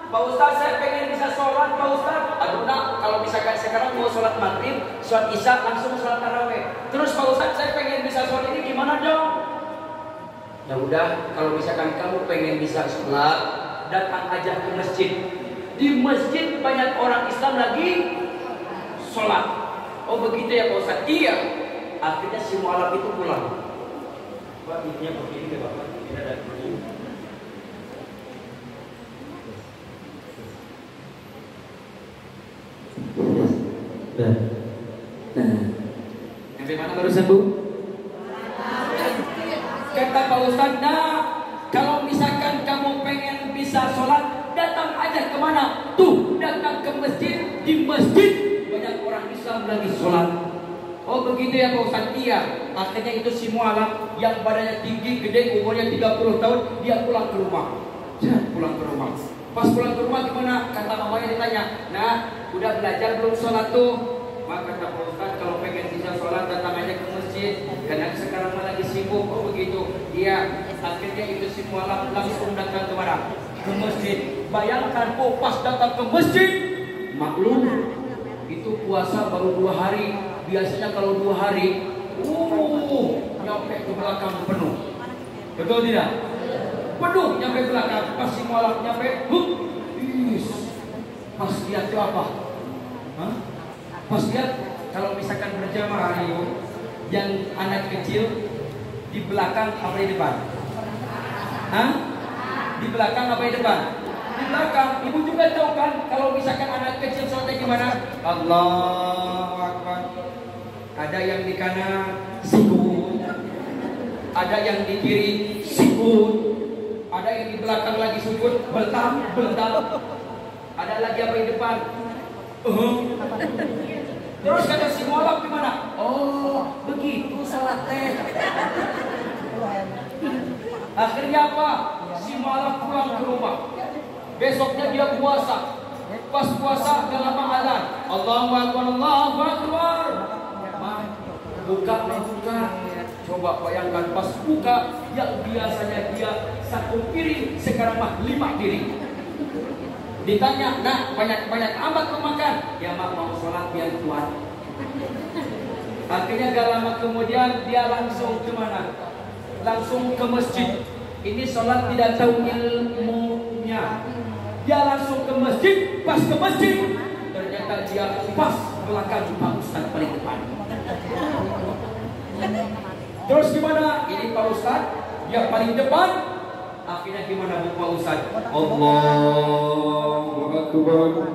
Pak Ustaz, saya pengen bisa sholat, Pak Ustaz. Aduh nak, kalau misalkan sekarang mau sholat maghrib, sholat isya, langsung sholat taraweh. Terus Pak Ustaz, saya pengen bisa sholat ini gimana dong? Ya udah, kalau misalkan kamu pengen bisa sholat, datang aja ke masjid. Di masjid banyak orang Islam lagi sholat. Oh begitu ya Pak Ustaz? Iya. Akhirnya si mualaf itu pulang. Pak, intinya begini ya Bapak, tidak ada begini. Nah, sampai mana barusan Bu? Kata Pak Ustaz, nah kalau misalkan kamu pengen bisa sholat, datang aja kemana? Tuh, datang ke masjid. Di masjid banyak orang Islam lagi sholat. Oh begitu ya Pak Ustaz? Iya. Akhirnya itu si mualaf yang badannya tinggi, gede, umurnya 30 tahun, dia pulang ke rumah. Pulang ke rumah. Pas pulang ke rumah gimana? Kata mamanya ditanya, nah udah belajar belum sholat tuh? Maka kata Pak Ustaz, kalau pengen bisa sholat datang aja ke masjid. Karena sekarang lagi sibuk. Oh begitu. Iya. Akhirnya itu si mualaf langsung datang ke mana? Ke masjid. Bayangkan pas datang ke masjid, maklum itu puasa baru 2 hari. Biasanya kalau 2 hari, nyampe ke belakang penuh. Betul tidak? Penuh nyampe belakang. Pas si mualaf nyampe, pas lihat itu apa? Hah? Pas lihat kalau misalkan berjamaah itu, yang anak kecil di belakang apa di depan? Hah? Di belakang apa di depan? Di belakang. Ibu juga tahu kan kalau misalkan anak kecil sholatnya gimana? Allahu Akbar. Ada yang di kanan sujud, ada yang di kiri sujud, ada yang di belakang lagi sujud, beltam. Ada lagi apa di depan? Terus kata si mualaf gimana? Oh, begitu salat teh. Akhirnya apa? Si mualaf pulang ke rumah. Besoknya dia puasa. Pas puasa gak lama azan. Allahu Akbar, Allahu Akbar. Buka. Coba bayangkan pas buka, yang biasanya dia 1 piring, sekarang mah 5 piring. Ditanya, nah banyak amat kau makan? Ya mak mau sholat biar kuat. Akhirnya gak lama kemudian dia langsung ke mana? Langsung ke masjid. Ini sholat tidak tahu ilmunya. Dia langsung ke masjid. Pas ke masjid, ternyata dia pas belakang Pak Ustaz paling depan. Terus gimana? Ini Pak Ustaz yang paling depan. Akhirnya gimana Bu Pak Ustaz? Allahu Akbar.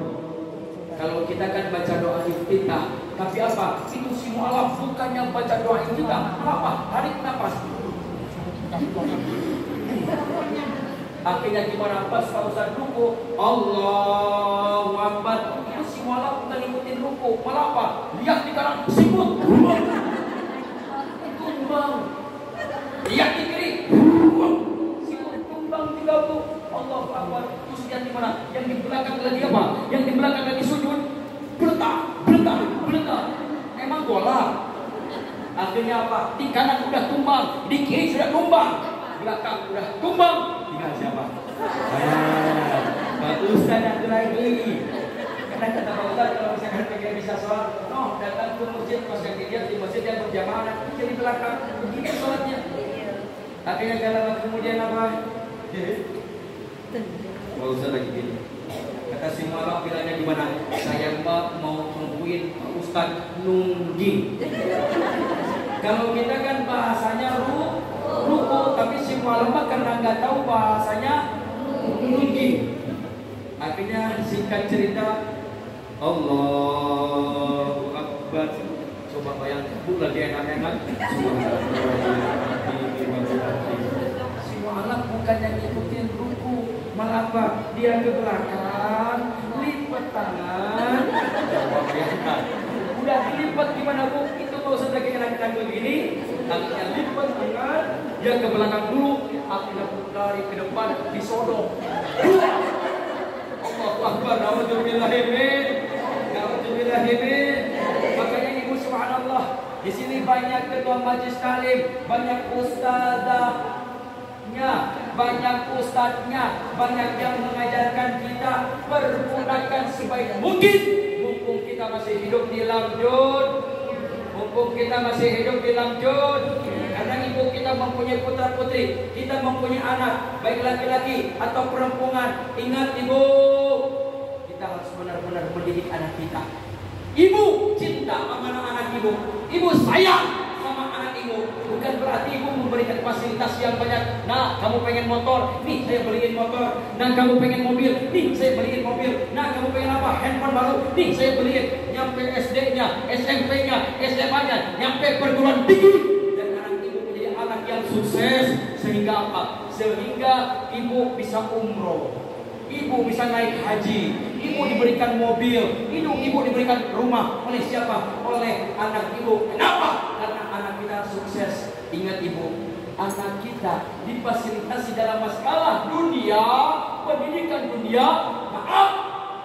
Kalau kita kan baca doa iftitah, tapi apa? Itu si mualaf bukannya baca doa iftitah, apa? Tarik nafas. Akhirnya gimana? Pas Pak Ustaz ruku, Allahu Akbar. Itu si mualaf bukan ikutin ruku, malah apa? Lihat di kanan, sibuk. Tumbang. Lihat di kiri. Juga tuh Allahu Akbar. Terus lihat di mana? Yang di belakang lagi apa? Yang di belakang lagi sujud. Beletak. Emang bola. Akhirnya apa? Di kanan udah tumbang, di kiri sudah tumbang, belakang udah tumbang. Tinggal siapa? Pak Ustaz yang lagi. Karena kata Pak Ustaz kalau misalkan pengen bisa sholat, datang ke masjid, pas yang dilihat di masjid yang berjamaah, jadi belakang. Begitu sholatnya. Akhirnya kalau kemudian apa? Pak Ustaz lagi gini. Kata si mualaf bilangnya gimana? Saya mau nungguin Pak Ustaz nungging. Kalau kita kan bahasanya ruku, tapi si mualaf karena nggak tahu bahasanya nungging. Akhirnya singkat cerita, Allahu Akbar. Coba bayangkan, Bu lagi enak-enak. Si mualaf bukan yang ngikutin ruku, malah apa? Dia ke belakang, lipat tangan. Coba bayangkan. Udah dilipat gimana Bu? Itu kalau sudah enak-enak begini, akhirnya lipat tangan, dia ke belakang dulu, akhirnya lari ke depan, disodok. Allahu Akbar, na'udzubillahimin. Makanya ibu subhanallah, di sini banyak ketua majelis taklim, banyak ustazahnya, banyak ustadznya, banyak yang mengajarkan kita. Pergunakan sebaik mungkin. Mumpung kita masih hidup di Lamjun, karena ibu kita mempunyai putra putri, kita mempunyai anak, baik laki-laki atau perempuan. Ingat ibu, kita harus benar-benar mendidik anak kita. Ibu cinta sama anak ibu, ibu sayang sama anak ibu. Bukan berarti ibu memberikan fasilitas yang banyak. Nah, kamu pengen motor, nih saya beliin motor. Nah, kamu pengen mobil, nih saya beliin mobil. Nah, kamu pengen apa? Handphone baru, nih saya beliin. Nyampe SD-nya, SMP-nya, SMA-nya, nyampe perguruan tinggi. Dan anak ibu menjadi anak yang sukses. Sehingga apa? Sehingga ibu bisa umroh, ibu bisa naik haji, ibu diberikan mobil, ibu diberikan rumah. Oleh siapa? Oleh anak ibu. Kenapa? Karena anak kita sukses. Ingat ibu, anak kita difasilitasi dalam masalah dunia, pendidikan dunia. Maaf,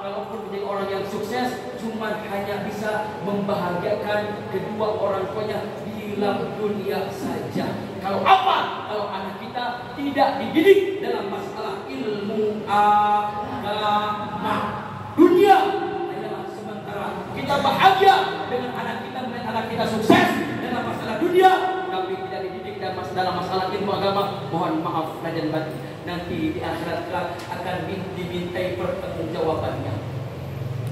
kalaupun menjadi orang yang sukses, cuma hanya bisa membahagiakan kedua orang tuanya di dalam dunia saja. Kalau apa? Kalau anak kita tidak dididik dalam masalah ilmu agama, dunia hanyalah sementara. Kita bahagia dengan anak kita, melihat anak kita sukses dalam masalah dunia, tapi tidak dididik dalam masalah ilmu agama. Mohon maaf dan batin, nanti di akhirat akan dimintai pertanggungjawabannya.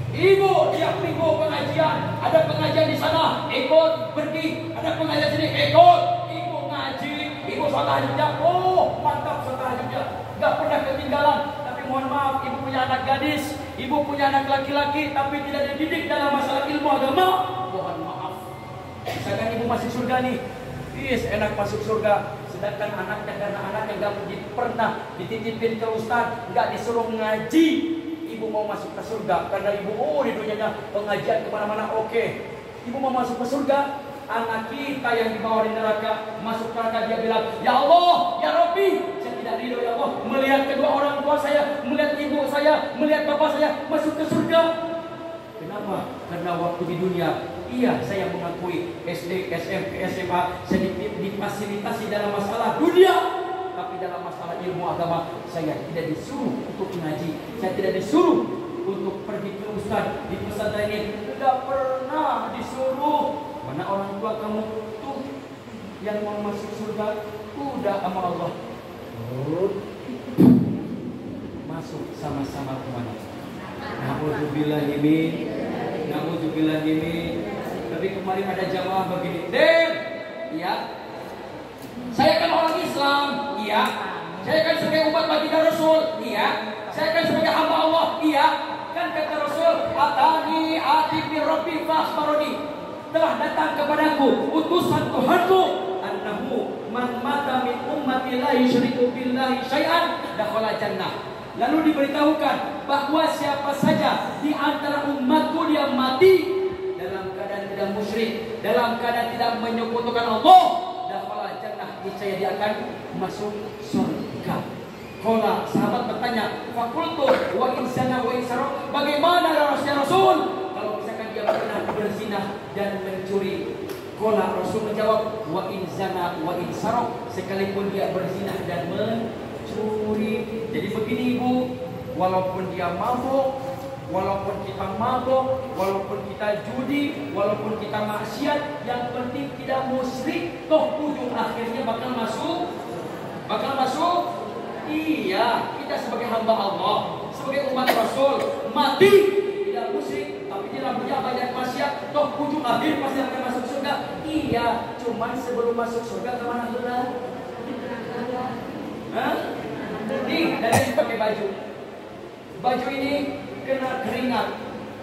Ibu tiap minggu pengajian, ada pengajian di sana, ikut pergi. Ada pengajian sini, ikut. Ibu ngaji, ibu sholat hajat. Oh, mantap sholat hajat, gak pernah ketinggalan. Tapi mohon maaf, ibu punya anak gadis, ibu punya anak laki-laki, tapi tidak dididik dalam masalah ilmu agama. Mohon maaf. Misalkan ibu masuk surga nih, enak masuk surga. Sedangkan anaknya, karena anaknya gak pernah dititipin ke ustaz, gak disuruh ngaji, ibu mau masuk ke surga. Karena ibu, di dunianya pengajian kemana-mana, oke. Ibu mau masuk ke surga. Anak kita yang dibawa di neraka, masuk neraka, dia bilang, ya Allah, ya Rabbi, saya tidak ridho ya Allah melihat kedua orang tua saya, melihat ibu saya, melihat bapak saya masuk ke surga. Kenapa? Karena waktu di dunia, iya saya mengakui SD, SMP, SMA saya difasilitasi dalam masalah dunia, tapi dalam masalah ilmu agama saya tidak disuruh untuk mengaji, saya tidak disuruh untuk pergi ke ustaz di pesantren ini, tidak pernah disuruh. Mana orang tua kamu tuh yang mau masuk surga udah sama Allah, masuk sama-sama kemana? Na'udzubillah ini. Tapi kemarin ada jamaah begini, Den, iya, saya kan orang Islam, iya, saya kan sebagai umat baginda Rasul, iya, saya kan sebagai hamba Allah, iya, kan kata Rasul, atani ati bi rabbi fakhbaroni, telah datang kepadaku utusan Tuhanku, annahu man mata min ummati la yusyriku billahi syai'an dakhala jannah. Lalu diberitahukan bahwa siapa saja di antara umatku dia mati dalam keadaan tidak musyrik, dalam keadaan tidak menyekutukan Allah, dakhala jannah, niscaya dia akan masuk surga. Qala, sahabat bertanya, fakultu wa insana wa insara, bagaimana ya Rasul kalau misalkan dia pernah berzina dan mencuri? Qala, Rasul menjawab, wa insana wa insara, sekalipun dia berzina dan mencuri. Jadi begini ibu, walaupun dia mabuk, walaupun kita mabuk, walaupun kita judi, walaupun kita maksiat, yang penting tidak musyrik, toh ujung akhirnya bakal masuk. Iya, kita sebagai hamba Allah, sebagai umat Rasul, mati tidak musyrik, tapi tidak punya banyak maksiat, toh ujung akhir pasti akan masuk surga. Iya, cuman sebelum masuk surga kemana dulu? Nih, dari pakai baju ini kena keringat,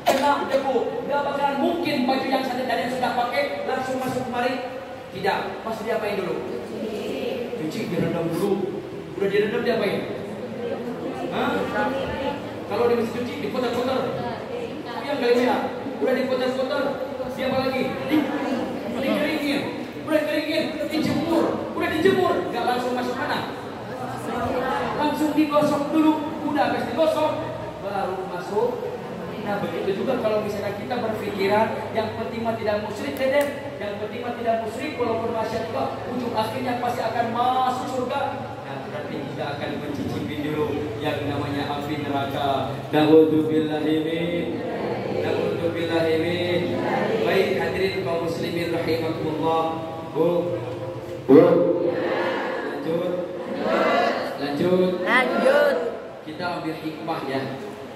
kena debu, gak bakalan mungkin baju yang dari sudah pakai langsung masuk kemari. Tidak, pasti diapain dulu? Cuci, direndam dulu. Udah direndam diapain? Kalau di mesin cuci diputar-putar. Yang kali ya, udah diputar-putar. Dia apa lagi? Dikeringin. Udah keringin, dijemur. Gak langsung masuk mana? Langsung digosok dulu. Udah habis digosok baru masuk. Nah begitu juga kalau misalkan kita berpikiran yang penting mah tidak musyrik, yang penting mah tidak musyrik, walaupun maksiat juga ujung akhirnya pasti akan masuk surga. Nah berarti kita akan mencicipi dulu yang namanya api neraka. Na'udzubillahi min. Baik hadirin kaum muslimin rahimakumullah. Bu. Lanjut. Kita ambil hikmah ya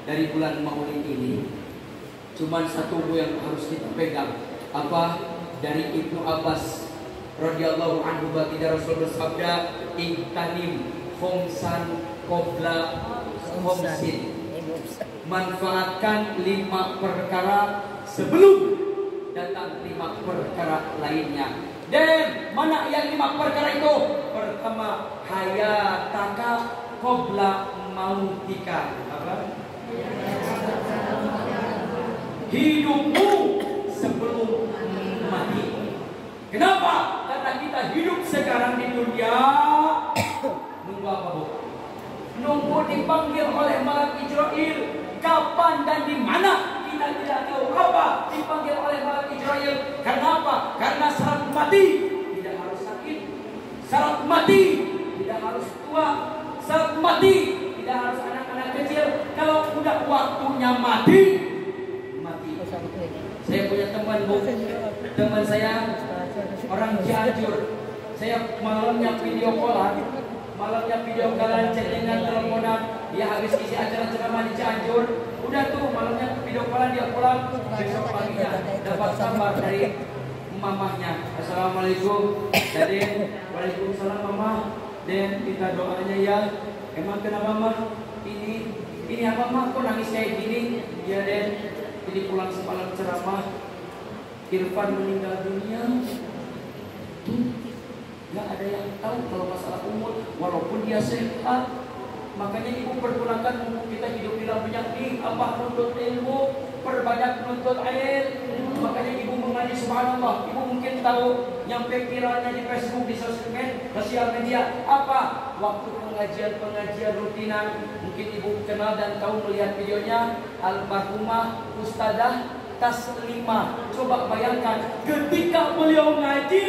dari bulan Maulid ini. Cuman satu yang harus kita pegang. Apa? Dari Ibnu Abbas radhiyallahu anhu baginda Rasul bersabda, "Iktanim khomsan qabla khomsin." Manfaatkan 5 perkara sebelum datang 5 perkara lainnya. Dan mana yang 5 perkara itu? Pertama, hayataka qabla mautika. Apa? Hidupmu sebelum mati. Kenapa? Karena kita hidup sekarang di dunia nunggu apa, Bu? Nunggu dipanggil oleh malaikat Israel. Kapan dan di mana kita tidak tahu. Apa dipanggil oleh malaikat Israel? Kenapa? Karena syarat mati tidak harus sakit, syarat mati tidak harus tua, syarat mati tidak harus anak-anak kecil. Kalau udah waktunya mati. Saya punya teman, Bu. Teman saya orang Cianjur. Saya malamnya video callan, chattingan, teleponan. Dia habis isi acara ceramah di Cianjur. Udah tuh malamnya video callan, dia pulang. Besok paginya dapat kabar dari mamahnya. Assalamualaikum. Den, waalaikumsalam mama. Den, minta doanya ya. Emang kenapa mah? Ini apa mah? Kok nangis kayak gini? Ya Den. Jadi pulang semalam ceramah, Irfan meninggal dunia. Gak ada yang tahu kalau masalah umur, walaupun dia sehat. Makanya ibu pergunakan umur kita hidup di dalam banyak nih, apa nuntut ilmu, perbanyak nuntut air. Makanya ibu mengaji, subhanallah. Ibu mungkin tahu nyampe viralnya di Facebook, di sosial media. Apa? Waktu pengajian rutinan. Mungkin ibu kenal dan tahu melihat videonya almarhumah Ustadzah Taslimah. Coba bayangkan ketika beliau ngaji,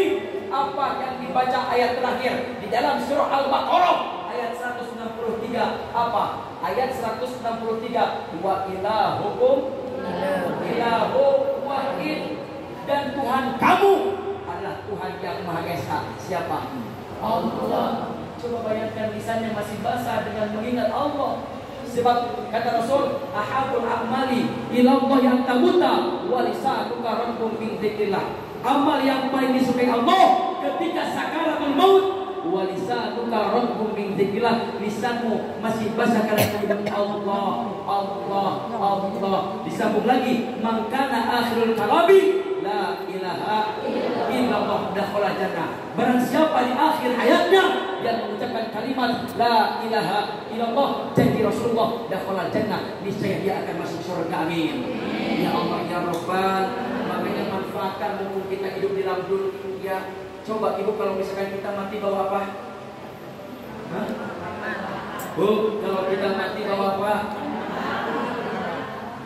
apa yang dibaca ayat terakhir di dalam surah Al-Baqarah ayat 163. Apa? Ayat 163. Wa ilahukum ilahu wahid. Dan Tuhan kamu adalah Tuhan yang Maha Esa. Siapa? Allah. Coba bayangkan lisannya masih basah dengan mengingat Allah. Sebab kata Rasul, ahabul a'mali ila Allah yang tabuta wa lisanuka rabbun min dzikrillah. Amal yang paling disukai Allah ketika sakaratul maut, wa lisanuka rabbun min dzikrillah. Lisanmu masih basah karena mengingat Allah. Disambung lagi, man kana akhirul kalami la ilaha illallah dakhala jannah. Barang siapa di akhir hayatnya yang mengucapkan kalimat la ilaha illallah, janji Rasulullah, dakhala jannah, niscaya dia akan masuk surga. Amin. Ya Allah ya Rabbal. Makanya manfaatkan mumpung kita hidup di dalam dunia. Coba ibu, kalau misalkan kita mati bawa apa? Hah? Bu, kalau kita mati bawa apa?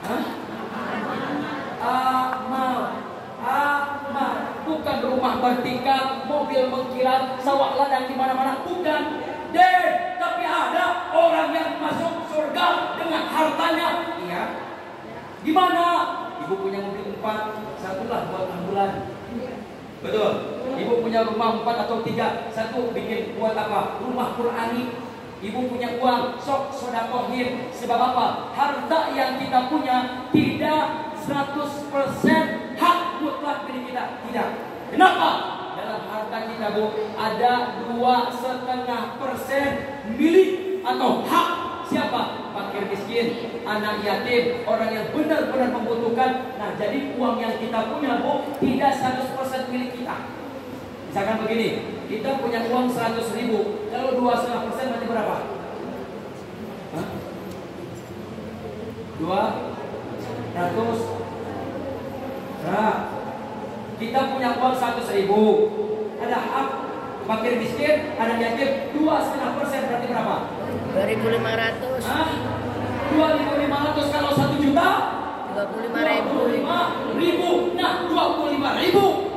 Hah? Amal, bukan rumah bertingkat, mobil mengkilat, sawah ladang di mana-mana, bukan. Tapi ada orang yang masuk surga dengan hartanya. Iya. Gimana? Ibu punya mobil 4, satulah buat ambulan. Betul. Ibu punya rumah 4 atau 3, satu bikin buat apa? Rumah Qurani. Ibu punya uang, sok sedekahkan. Sebab apa? Harta yang kita punya tidak 100% hak mutlak milik kita. Tidak. Kenapa? Dalam harta kita, Bu, ada 2,5% milik atau hak siapa? Fakir miskin, anak yatim, orang yang benar-benar membutuhkan. Nah, jadi uang yang kita punya, Bu, tidak 100% milik kita. Misalkan begini, kita punya uang 100.000, kalau 2,5% berarti berapa? Hah? 200. Nah, kita punya uang 100.000, ada hak fakir miskin, anak yatim, 2,5% berarti berapa? 2.500. Hah? 2.500 kalau 1 juta? 25.000. Nah, 25.000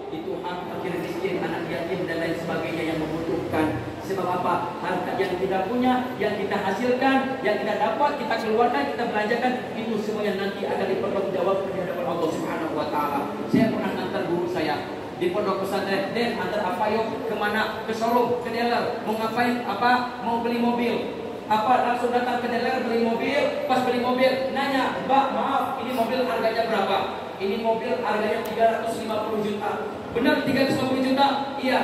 itu hak fakir miskin, anak yatim dan lain sebagainya yang membutuhkan. Sebab sebab apa? Harta yang kita punya, yang kita hasilkan, yang kita dapat, kita keluarkan, kita belanjakan, itu semuanya nanti akan dipertanggungjawabkan di hadapan Allah Subhanahu wa taala. Saya pernah ngantar guru saya di pondok pesantren, dan antar apa yuk kemana? Ke showroom, ke dealer, mau ngapain? Apa? Mau beli mobil. Apa langsung datang ke dealer beli mobil, pas beli mobil nanya, "Mbak, maaf, ini mobil harganya berapa?" "Ini mobil harganya 350 juta." "Benar 350 juta?" "Iya."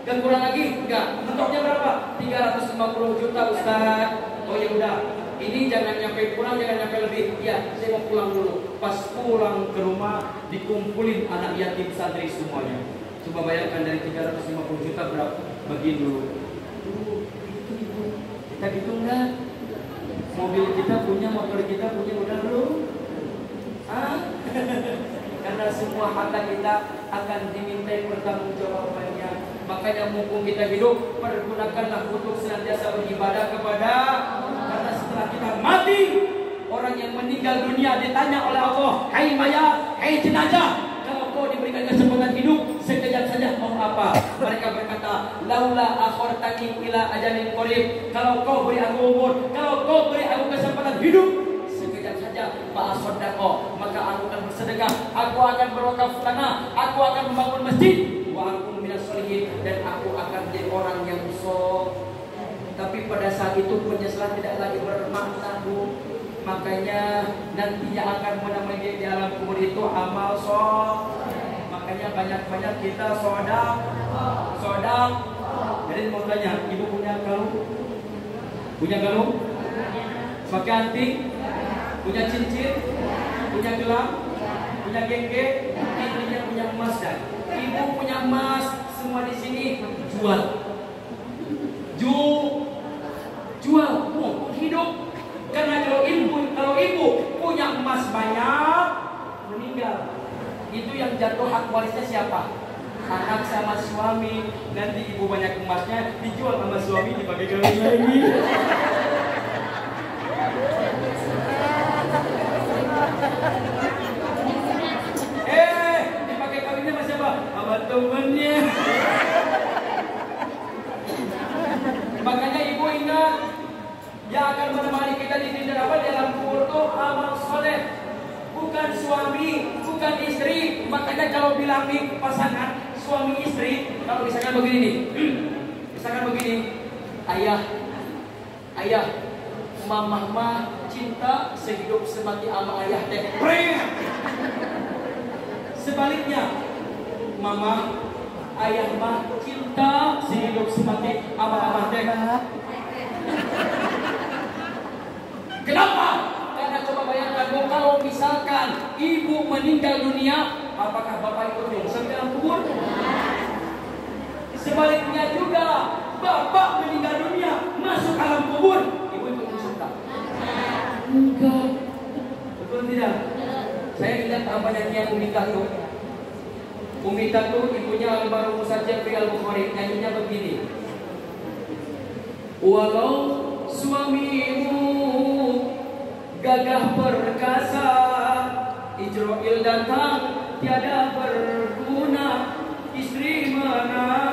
"Dan kurang lagi?" "Enggak." "Mentoknya berapa?" 350 juta, Ustaz." "Oh ya udah. Ini jangan nyampe kurang, jangan nyampe lebih." "Ya, saya mau pulang dulu." Pas pulang ke rumah dikumpulin anak yatim santri semuanya. Coba bayangkan dari 350 juta berapa? Bagiin dulu. Kita gitu enggak? Mobil kita punya, motor kita punya, udah belum? Karena semua harta kita akan dimintai pertanggungjawabannya. Makanya mumpung kita hidup, pergunakanlah untuk senantiasa beribadah kepada, karena setelah kita mati, orang yang meninggal dunia ditanya oleh Allah, "Hai mayat, hai jenazah, kalau kau diberikan kesempatan hidup sekejap saja mau apa?" Mereka berkata, "Laula akhartani ila ajalin qarib." Kalau kau beri aku umur, kalau kau beri aku kesempatan hidup sekejap saja, fa'asaddaqo, maka aku akan bersedekah, aku akan berwakaf tanah, aku akan membangun masjid, wa aku minas sholihin, dan aku akan jadi orang yang soleh. Tapi pada saat itu penyesalan tidak lagi bermakna, Bu. Makanya nanti yang akan menemani di alam kubur itu amal soleh. Makanya banyak-banyak kita sodang. Jadi mau tanya, ibu punya kalung? Punya kalung? Pakai anting? Punya cincin? Punya gelang? Punya gengge? Ibunya punya emas dan ibu punya emas. Semua di sini jual. Jual untuk hidup. Karena kalau ibu punya emas banyak, meninggal, itu yang jatuh hak warisnya siapa? Anak sama suami. Nanti ibu banyak emasnya dijual sama suami, dipakai kawin lagi. Dipakai kawinnya sama siapa? Sama temannya. Makanya ibu ingat, yang akan menemani kita di dalam kubur itu amal soleh, bukan suami, bukan istri. Makanya kalau bilang nih pasangan suami istri, kalau misalkan begini nih, misalkan begini, ayah, mama cinta sehidup semati sama ayah teh. Sebaliknya, mama, ayah mah cinta sehidup semati sama abah teh. Kenapa? Karena coba bayangkan, kalau misalkan ibu meninggal dunia, apakah bapak ikut nyungsep dalam kubur? Sebaliknya juga, bapak meninggal dunia, masuk alam kubur, ibu ikut nyungsep tak? Enggak. Betul tidak? Saya ingat abahnya yang Umi Tatu. Umi Tatu ibunya almarhum Mustajab Al-Bukhari, nyanyinya begini. Walau suamimu gagah perkasa, Israel datang tiada berguna, istri mana